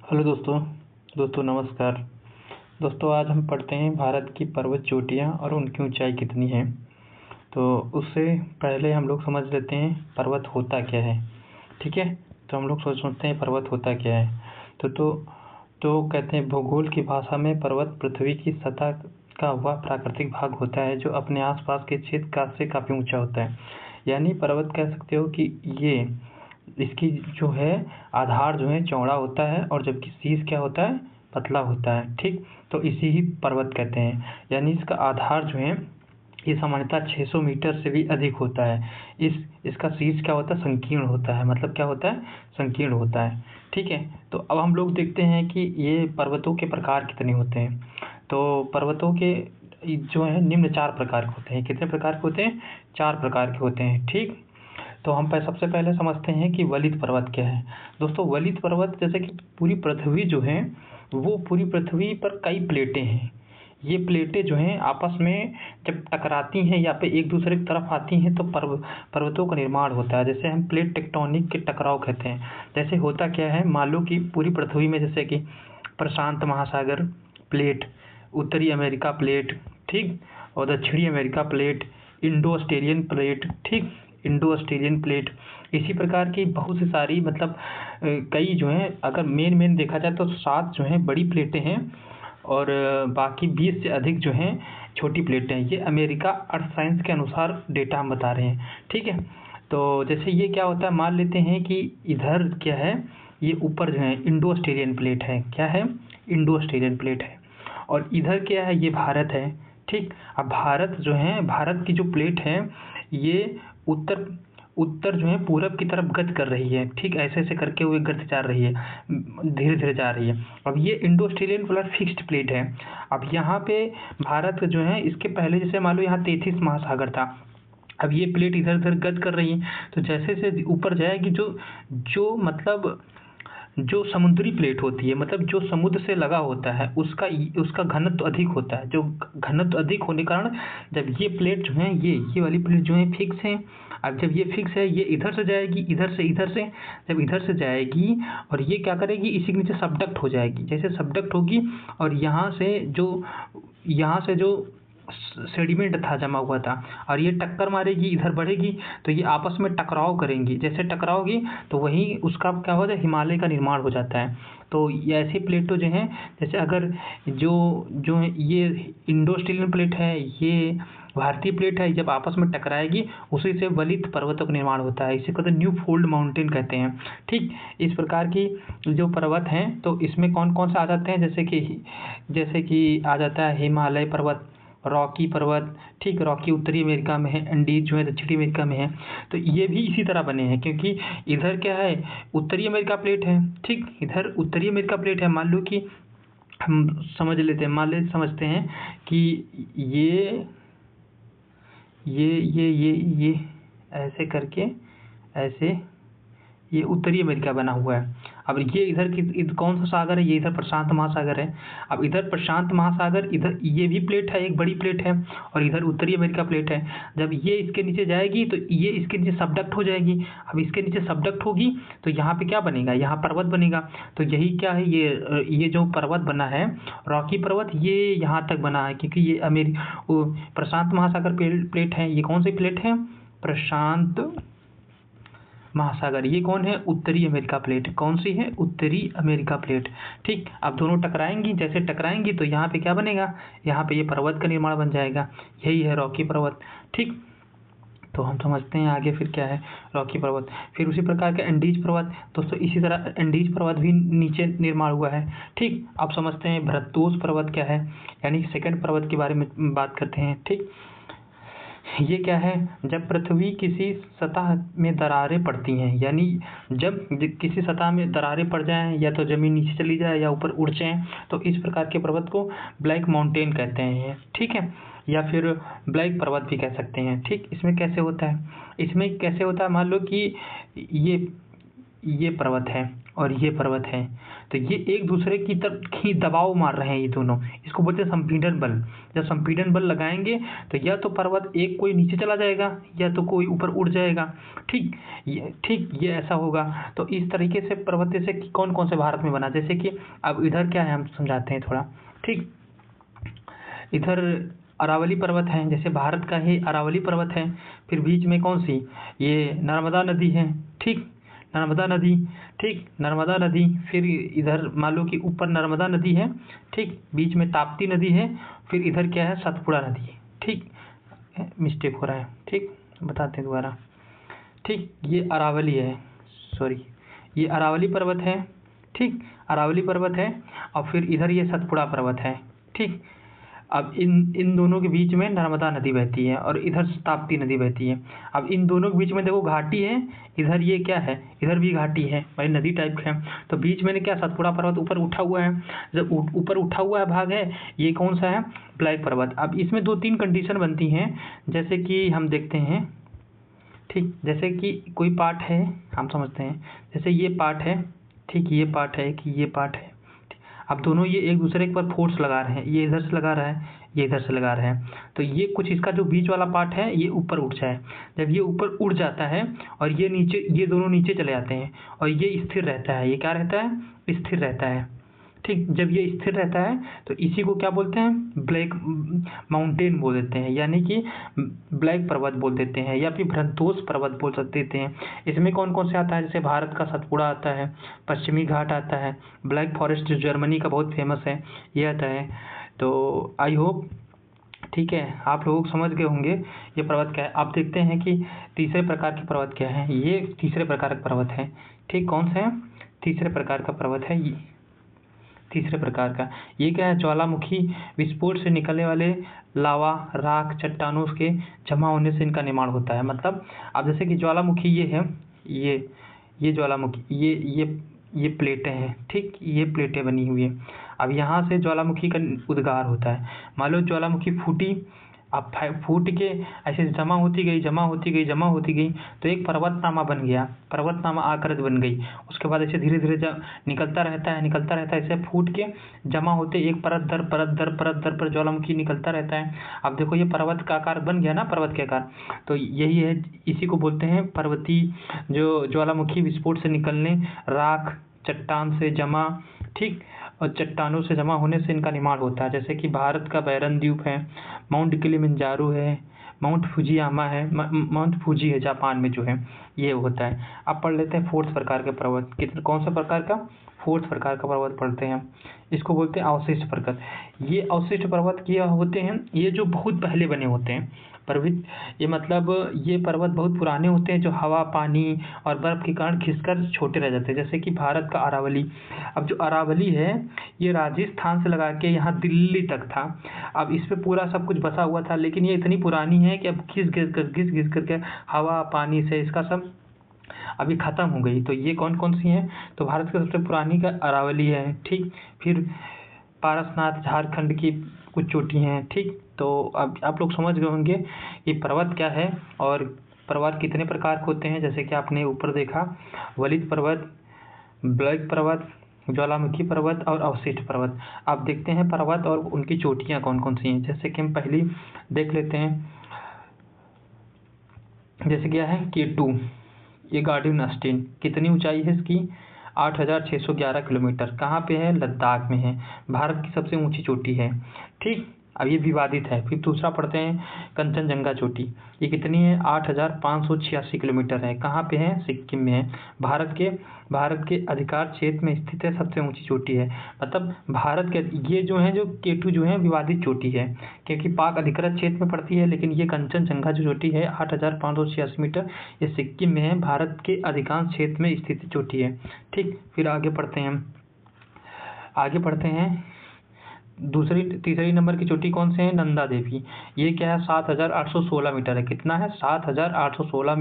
Hello दोस्तों। नमस्कार। दोस्तों आज हम पढ़ते हैं भारत की पर्वत चोटियाँ और उनकी ऊंचाई कितनी है। तो उससे पहले हम लोग समझ लेते हैं पर्वत होता क्या है। ठीक है, तो हम लोग सोचते हैं पर्वत होता क्या है। तो कहते हैं भूगोल की भाषा में पर्वत पृथ्वी की सतह का वह प्राकृतिक भाग होता है जो अपने आसपास के क्षेत्र से काफ़ी ऊंचा होता है। यानी पर्वत कह सकते हो कि ये इसकी जो है आधार जो है चौड़ा होता है और जबकि शीर्ष क्या होता है, पतला होता है। ठीक, तो इसी ही पर्वत कहते हैं। यानी इसका आधार जो है ये सामान्यतः 600 मीटर से भी अधिक होता है। इसका शीर्ष क्या होता है, संकीर्ण होता है। मतलब क्या होता है, संकीर्ण होता है। ठीक है, तो अब हम लोग देखते हैं कि ये पर्वतों के प्रकार कितने होते हैं। तो पर्वतों के जो है निम्न 4 प्रकार के होते हैं। कितने प्रकार के होते हैं, 4 प्रकार के होते हैं। ठीक, तो हम सबसे पहले समझते हैं कि वलित पर्वत क्या है। दोस्तों वलित पर्वत जैसे कि पूरी पृथ्वी जो है वो पूरी पृथ्वी पर कई प्लेटें हैं। ये प्लेटें जो हैं आपस में जब टकराती हैं या पे एक दूसरे की तरफ आती हैं तो पर्वतों का निर्माण होता है। जैसे हम प्लेट टेक्टोनिक के टकराव कहते हैं। जैसे होता क्या है, मान लो कि पूरी पृथ्वी में जैसे कि प्रशांत महासागर प्लेट, उत्तरी अमेरिका प्लेट, ठीक, और दक्षिणी America plate, Indo Australian plate, ठीक, इंडो ऑस्ट्रेलियन प्लेट, इसी प्रकार की बहुत सी सारी मतलब कई जो हैं, अगर मेन देखा जाए तो 7 जो हैं बड़ी प्लेटें हैं और बाकी 20 से अधिक जो हैं छोटी प्लेटें हैं। ये अमेरिका अर्थ साइंस के अनुसार डेटा हम बता रहे हैं। ठीक है, तो जैसे ये क्या होता है, मान लेते हैं कि इधर क्या है, ये ऊपर जो है इंडो ऑस्ट्रेलियन प्लेट है। क्या है, इंडो ऑस्ट्रेलियन प्लेट है। और इधर क्या है, ये भारत है। ठीक, अब भारत जो है, भारत की जो प्लेट है ये उत्तर जो है पूरब की तरफ गति कर रही है। ठीक, ऐसे करके वो गति जा रही है, धीरे धीरे जा रही है। अब ये Indo Australian plate fixed plate है। अब यहाँ पे भारत जो है, इसके पहले जैसे मान लो यहाँ 33 महासागर था। अब ये प्लेट इधर उधर गति कर रही है, तो जैसे से ऊपर जाएगी जो जो मतलब जो समुद्री प्लेट होती है, मतलब जो समुद्र से लगा होता है, उसका घनत्व अधिक होता है। जो घनत्व अधिक होने के कारण जब ये प्लेट जो है, ये वाली प्लेट जो है फिक्स है। अब जब ये फिक्स है, ये इधर से जाएगी, इधर से जब इधर से जाएगी और ये क्या करेगी, इसी के नीचे सबडक्ट हो जाएगी। जैसे सबडक्ट होगी और यहाँ से जो सेडिमेंट था जमा हुआ था और ये टक्कर मारेगी, इधर बढ़ेगी, तो ये आपस में टकराव करेंगी। जैसे टकराओगी तो वहीं उसका क्या हो जाए, हिमालय का निर्माण हो जाता है। तो ये ऐसी प्लेटों जो हैं, जैसे अगर जो ये इंडो ऑस्ट्रेलियन प्लेट है, ये भारतीय प्लेट है, जब आपस में टकराएगी उसी से वलित पर्वतों का निर्माण होता है। इसे कहते हैं न्यू फोल्ड माउंटेन कहते हैं। ठीक, इस प्रकार की जो पर्वत हैं तो इसमें कौन कौन से आ जाते हैं, जैसे कि आ जाता है हिमालय पर्वत, रॉकी पर्वत। ठीक, रॉकी उत्तरी अमेरिका में है, एंडीज जो है दक्षिणी अमेरिका में है। तो ये भी इसी तरह बने हैं क्योंकि इधर क्या है, उत्तरी अमेरिका प्लेट है। ठीक, इधर उत्तरी अमेरिका प्लेट है। मान लो कि हम समझते हैं कि ये ऐसे करके ऐसे ये उत्तरी अमेरिका बना हुआ है। अब ये इधर कौन सा सागर है, ये इधर प्रशांत महासागर है। अब इधर प्रशांत महासागर, इधर ये भी प्लेट है, एक बड़ी प्लेट है, और इधर उत्तरी अमेरिका प्लेट है। जब ये इसके नीचे जाएगी तो ये इसके नीचे सबडक्ट हो जाएगी। अब इसके नीचे सबडक्ट होगी तो यहाँ पे क्या बनेगा, यहाँ पर्वत बनेगा। तो यही क्या है, ये जो पर्वत बना है रॉकी पर्वत, ये यहाँ तक बना है क्योंकि ये प्रशांत महासागर प्लेट है। ये कौन सी प्लेट है, प्रशांत महासागर। ये कौन है, उत्तरी अमेरिका प्लेट। कौन सी है, उत्तरी अमेरिका प्लेट। ठीक, अब दोनों टकराएंगी, जैसे टकराएंगी तो यहाँ पे क्या बनेगा, यहाँ पे ये पर्वत का निर्माण बन जाएगा। यही है रॉकी पर्वत। ठीक, तो हम समझते हैं आगे फिर क्या है रॉकी पर्वत। फिर उसी प्रकार के एंडीज पर्वत। दोस्तों इसी तरह एंडीज पर्वत भी नीचे निर्माण हुआ है। ठीक, अब समझते हैं भरतोज पर्वत क्या है, यानी सेकंड पर्वत के बारे में बात करते हैं। ठीक, ये क्या है, जब पृथ्वी किसी सतह में दरारें पड़ती हैं, यानी जब किसी सतह में दरारें पड़ जाएं, या तो ज़मीन नीचे चली जाए या ऊपर उड़ जाएं, तो इस प्रकार के पर्वत को ब्लैक माउंटेन कहते हैं। ठीक है, या फिर ब्लैक पर्वत भी कह सकते हैं। ठीक, इसमें कैसे होता है, मान लो कि ये पर्वत है और ये पर्वत है, तो ये एक दूसरे की तरफ ही दबाव मार रहे हैं ये दोनों, इसको बोलते हैं संपीड़न बल। जब संपीड़न बल लगाएंगे तो या तो पर्वत एक कोई नीचे चला जाएगा या तो कोई ऊपर उड़ जाएगा। ठीक ये ऐसा होगा। तो इस तरीके से पर्वत जैसे कि कौन कौन से भारत में बना, जैसे कि अब इधर क्या है हम समझाते हैं थोड़ा। ठीक, इधर अरावली पर्वत है, जैसे भारत का ही अरावली पर्वत है। फिर बीच में कौन सी, ये नर्मदा नदी है। ठीक, नर्मदा नदी, ठीक, नर्मदा नदी। फिर इधर मान लो कि ऊपर नर्मदा नदी है, ठीक, बीच में ताप्ती नदी है, फिर इधर क्या है, सतपुड़ा नदी। ठीक, मिस्टेक हो रहा है, ठीक, बताते हैं दोबारा। ठीक, ये अरावली है, सॉरी, ये अरावली पर्वत है। ठीक, अरावली पर्वत है और फिर इधर ये सतपुड़ा पर्वत है। ठीक, अब इन दोनों के बीच में नर्मदा नदी बहती है और इधर ताप्ती नदी बहती है। अब इन दोनों के बीच में देखो घाटी है, इधर ये क्या है, इधर भी घाटी है, भाई नदी टाइप है। तो बीच में क्या, सतपुड़ा पर्वत ऊपर उठा हुआ है। जब ऊपर उठा हुआ है भाग है, ये कौन सा है, ब्लैक पर्वत। अब इसमें 2-3 कंडीशन बनती हैं, जैसे कि हम देखते हैं। ठीक, जैसे कि कोई पार्ट है, हम समझते हैं, जैसे ये पार्ट है, ठीक, ये पार्ट है कि ये पार्ट है। अब दोनों ये एक दूसरे पर फोर्स लगा रहे हैं, ये इधर से लगा रहा है, ये इधर से लगा रहे हैं, तो ये कुछ इसका जो बीच वाला पार्ट है ये ऊपर उठ जाए। जब ये ऊपर उड़ जाता है और ये नीचे, ये दोनों नीचे चले जाते हैं और ये स्थिर रहता है। ये क्या रहता है, स्थिर रहता है। ठीक, जब ये स्थिर रहता है तो इसी को क्या बोलते हैं, ब्लैक माउंटेन बोल देते हैं, यानी कि ब्लैक पर्वत बोल देते हैं, या फिर भ्रंतोष पर्वत बोल देते हैं। इसमें कौन कौन से आता है, जैसे भारत का सतपुड़ा आता है, पश्चिमी घाट आता है, ब्लैक फॉरेस्ट जो जर्मनी का बहुत फेमस है ये आता है। तो आई होप ठीक है आप लोग समझ गए होंगे ये पर्वत क्या है। आप देखते हैं कि तीसरे प्रकार के पर्वत क्या है। ये तीसरे प्रकार का पर्वत है। ठीक, कौन सा है, तीसरे प्रकार का पर्वत है ये, तीसरे प्रकार का। ये क्या है, ज्वालामुखी विस्फोट से निकलने वाले लावा, राख, चट्टानों के जमा होने से इनका निर्माण होता है। मतलब अब जैसे कि ज्वालामुखी ये है, ये ज्वालामुखी, ये प्लेटें हैं। ठीक, ये प्लेटें बनी हुई हैं। अब यहाँ से ज्वालामुखी का उद्गार होता है। मान लो ज्वालामुखी फूटी, अब फूट के ऐसे जमा होती गई, तो एक पर्वतनामा बन गया, पर्वतनामा आकृति बन गई। उसके बाद ऐसे धीरे धीरे निकलता रहता है, ऐसे फूट के जमा होते एक परत दर परत पर ज्वालामुखी निकलता रहता है। अब देखो ये पर्वत का आकार बन गया ना, पर्वत के आकार। तो यही है, इसी को बोलते हैं पर्वतीय, जो ज्वालामुखी विस्फोट से निकलने, राख, चट्टान से जमा, ठीक, और चट्टानों से जमा होने से इनका निर्माण होता है। जैसे कि भारत का बैरन द्वीप है, माउंट किलिमंजारो है, माउंट फुजियामा है, माउंट फूजी है जापान में जो है, ये होता है। अब पढ़ लेते हैं फोर्थ प्रकार के पर्वत। कितने, कौन सा प्रकार का, फोर्थ प्रकार का पर्वत पढ़ते हैं। इसको बोलते हैं अवशिष्ट पर्वत। ये अवशिष्ट पर्वत क्या होते हैं, ये जो बहुत पहले बने होते हैं पर्वत, ये मतलब ये पर्वत बहुत पुराने होते हैं, जो हवा, पानी और बर्फ के कारण खिसकर छोटे रह जाते हैं। जैसे कि भारत का अरावली। अब जो अरावली है ये राजस्थान से लगा के यहाँ दिल्ली तक था। अब इस पे पूरा सब कुछ बसा हुआ था, लेकिन ये इतनी पुरानी है कि अब घिस घिस करके हवा, पानी से इसका सब अभी ख़त्म हो गई। तो ये कौन कौन सी हैं, तो भारत की सबसे पुरानी का अरावली है। ठीक, फिर पारसनाथ झारखंड की कुछ चोटी हैं। ठीक, तो अब आप लोग समझ गए होंगे ये पर्वत क्या है और पर्वत कितने प्रकार के होते हैं। जैसे कि आपने ऊपर देखा, वलित पर्वत, ब्लैक पर्वत, ज्वालामुखी पर्वत और अवशिष्ट पर्वत। आप देखते हैं पर्वत और उनकी चोटियाँ कौन कौन सी हैं। जैसे कि हम पहली देख लेते हैं, जैसे क्या है K2, ये गार्डियन अस्टीन। कितनी ऊंचाई है इसकी, 8,611 किलोमीटर। कहाँ पे है, लद्दाख में है, भारत की सबसे ऊंची चोटी है। ठीक, अब ये विवादित है। फिर दूसरा पढ़ते हैं, कंचनजंगा चोटी। ये कितनी है, 8,586 किलोमीटर है। कहाँ पे है, सिक्किम में है। भारत के अधिकार क्षेत्र में स्थित है, सबसे ऊंची चोटी है। मतलब भारत के ये जो है, जो K2 जो है विवादित चोटी है, क्योंकि पाक अधिकृत क्षेत्र में पड़ती है। लेकिन ये कंचनजंगा जो चोटी है 8,586 मीटर, ये सिक्किम में है, भारत के अधिकांश क्षेत्र में स्थित चोटी है। ठीक, फिर आगे पढ़ते हैं तीसरी नंबर की चोटी कौन से है, नंदा देवी। ये क्या है, 7,816 मीटर है। कितना है, 7,816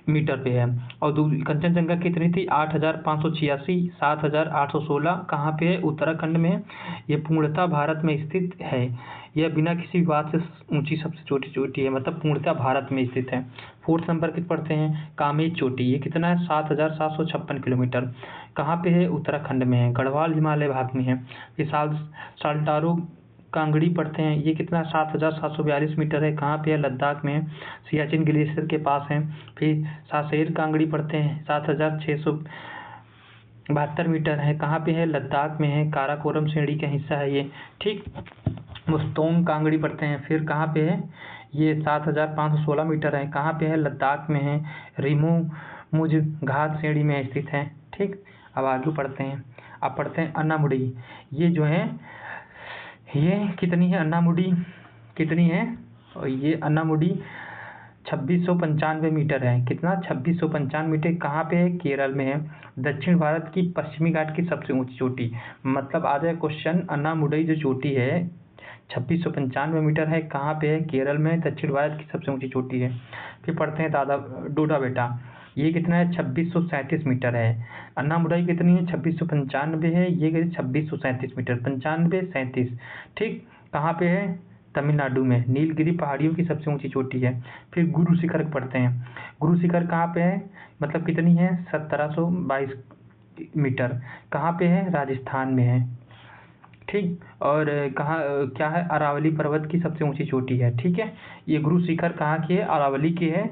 मीटर पे है। और कंचनजंगा कितनी थी? 8,586, 7,816 कहाँ पे है? उत्तराखंड में है। ये पूर्णतः भारत में स्थित है। यह बिना किसी विवाद से ऊंची सबसे छोटी चोटी है, मतलब पूर्णतः भारत में स्थित है। 4th नंबर किस पढ़ते हैं? कामेज चोटी, ये कितना है? 7,756 किलोमीटर। कहाँ पे है? उत्तराखंड में है, गढ़वाल हिमालय भाग में है। विशाल साल्टारो कांगड़ी पढ़ते हैं, ये कितना? 7,742 मीटर है। कहाँ पे है? लद्दाख में है, सियाचिन ग्लेशियर के पास है। फिर सासेर कांगड़ी पढ़ते हैं, 7,672 मीटर है। कहाँ पे है? लद्दाख में है, काराकोरम श्रेणी का हिस्सा है ये, ठीक। मुस्तोंग कांगड़ी पढ़ते हैं, फिर कहाँ पे है? ये 7,516 मीटर है। कहाँ पे है? लद्दाख में है, रिमो मुझ घाट श्रेणी में स्थित है, ठीक। अब आगे पढ़ते हैं। अब पढ़ते हैं अन्नामुडी, ये जो है ये कितनी है? अन्नामुडी कितनी है? और ये अन्नामुडी 2695 मीटर है। कितना? 2695 मीटर। कहाँ पे है? केरल में है, दक्षिण भारत की पश्चिमी घाट की सबसे ऊंची चोटी। मतलब आ जाए क्वेश्चन, अन्नामुडई जो चोटी है 2695 मीटर है, कहाँ पे है? केरल में, दक्षिण भारत की सबसे ऊंची चोटी है। फिर पढ़ते हैं डोडा बेटा, ये कितना है? 2637 मीटर है। अन्नामुडई कितनी है? 2695 है, ये 2637 मीटर, 95 37, ठीक। कहाँ पे है? तमिलनाडु में, नीलगिरी पहाड़ियों की सबसे ऊंची चोटी है। फिर गुरु शिखर पढ़ते हैं, गुरु शिखर कहाँ पे है? मतलब कितनी है? 1722 मीटर। कहाँ पे है? राजस्थान में है, ठीक। और कहाँ क्या है? अरावली पर्वत की सबसे ऊंची चोटी है, ठीक है। ये गुरु शिखर कहाँ की है? अरावली की है,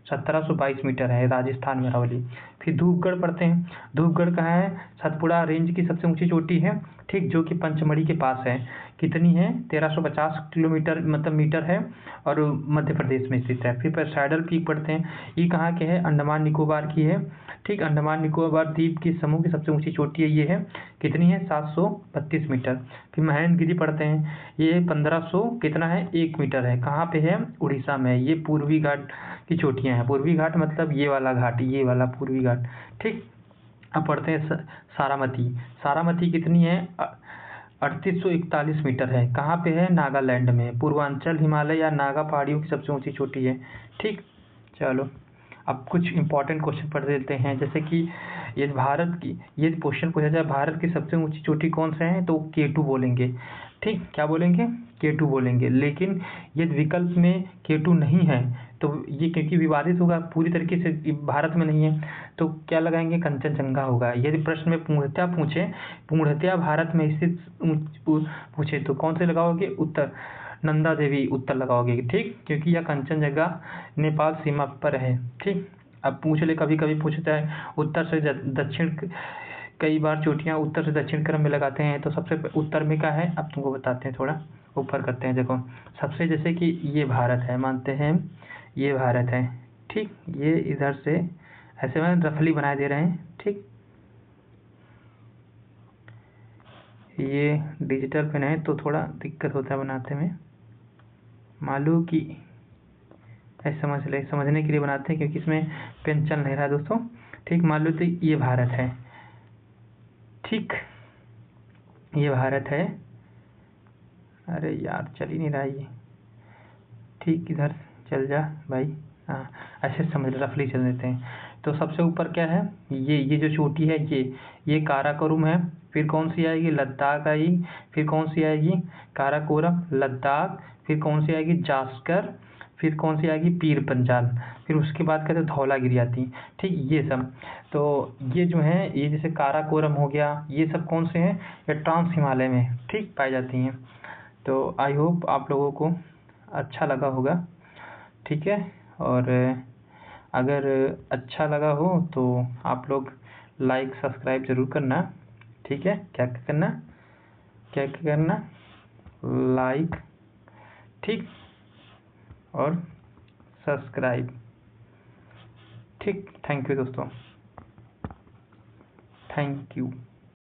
1722 मीटर है, राजस्थान में अरावली। फिर धूपगढ़ पढ़ते हैं, धूपगढ़ कहाँ है? सतपुड़ा रेंज की सबसे ऊंची चोटी है, ठीक, जो कि पंचमढ़ी के पास है। कितनी है? 1350 किलोमीटर मतलब मीटर है, और मध्य प्रदेश में स्थित है। फिर सैडल पीक पढ़ते हैं, ये कहाँ के है? अंडमान निकोबार की है, ठीक। अंडमान निकोबार द्वीप के समूह की सबसे ऊंची चोटी है, ये है कितनी है? 732 मीटर। फिर महेंद्रगिरी पढ़ते हैं, ये 1500 कितना है? 1 मीटर है। कहाँ पे है? उड़ीसा में। ये पूर्वी घाट की चोटियां हैं, पूर्वी घाट मतलब ये वाला घाट, ये वाला पूर्वी घाट, ठीक। अब पढ़ते हैं सारामती, सारामती कितनी है? 3841 मीटर है। कहाँ पे है? नागालैंड में, पूर्वांचल हिमालय या नागा पहाड़ियों की सबसे ऊंची चोटी है, ठीक। चलो अब कुछ इंपॉर्टेंट क्वेश्चन पढ़ देते हैं, जैसे कि ये भारत की, ये क्वेश्चन पूछा जाए भारत की सबसे ऊंची चोटी कौन सा है, तो K2 बोलेंगे, ठीक। क्या बोलेंगे? K2 बोलेंगे। लेकिन यदि विकल्प में K2 नहीं है तो ये क्योंकि विवादित होगा, पूरी तरीके से भारत में नहीं है, तो क्या लगाएंगे? कंचनजंगा होगा। यदि प्रश्न में पूर्णतया पूछे, पूर्णतया भारत में स्थित पूछे तो कौन से लगाओगे? उत्तर, नंदा देवी उत्तर लगाओगे, ठीक, क्योंकि यह कंचनजंगा नेपाल सीमा पर है, ठीक। अब पूछ ले, कभी कभी पूछता है उत्तर से दक्षिण, कई बार चोटियां उत्तर से दक्षिण क्रम में लगाते हैं, तो सबसे उत्तर में क्या है? अब तुमको बताते हैं, थोड़ा ऊपर करते हैं। देखो सबसे, जैसे कि ये भारत है, मानते हैं ये भारत है, ठीक। ये इधर से ऐसे में रफली बना दे रहे हैं, ठीक। ये डिजिटल पेन है तो थोड़ा दिक्कत होता है बनाते में, मालूम कि ऐसे समझने के लिए बनाते हैं, क्योंकि इसमें पेन चल नहीं रहा है दोस्तों, ठीक। मान लो तो ये भारत है, ठीक, ये भारत है। अरे यार चल ही नहीं रहा ये, ठीक, इधर चल जा भाई, हाँ ऐसे समझ रफली चल देते हैं। तो सबसे ऊपर क्या है? ये जो चोटी है ये काराकोरम है। फिर कौन सी आएगी? लद्दाख आएगी। फिर कौन सी आएगी? काराकोरम, लद्दाख। फिर कौन सी आएगी? जास्कर। फिर कौन सी आएगी? पीर पंजाल। फिर उसके बाद कहते हैं धौलागिरी आती है, ठीक। ये सब तो ये जो है, ये जैसे काराकोरम हो गया, ये सब कौन से हैं? ये ट्रांस हिमालय में, ठीक, पाई जाती हैं। तो आई होप आप लोगों को अच्छा लगा होगा, ठीक है। और अगर अच्छा लगा हो तो आप लोग लाइक सब्सक्राइब ज़रूर करना, ठीक है। क्या क्या करना? क्या क्या करना? लाइक, ठीक, और सब्सक्राइब, ठीक। थैंक यू दोस्तों, थैंक यू।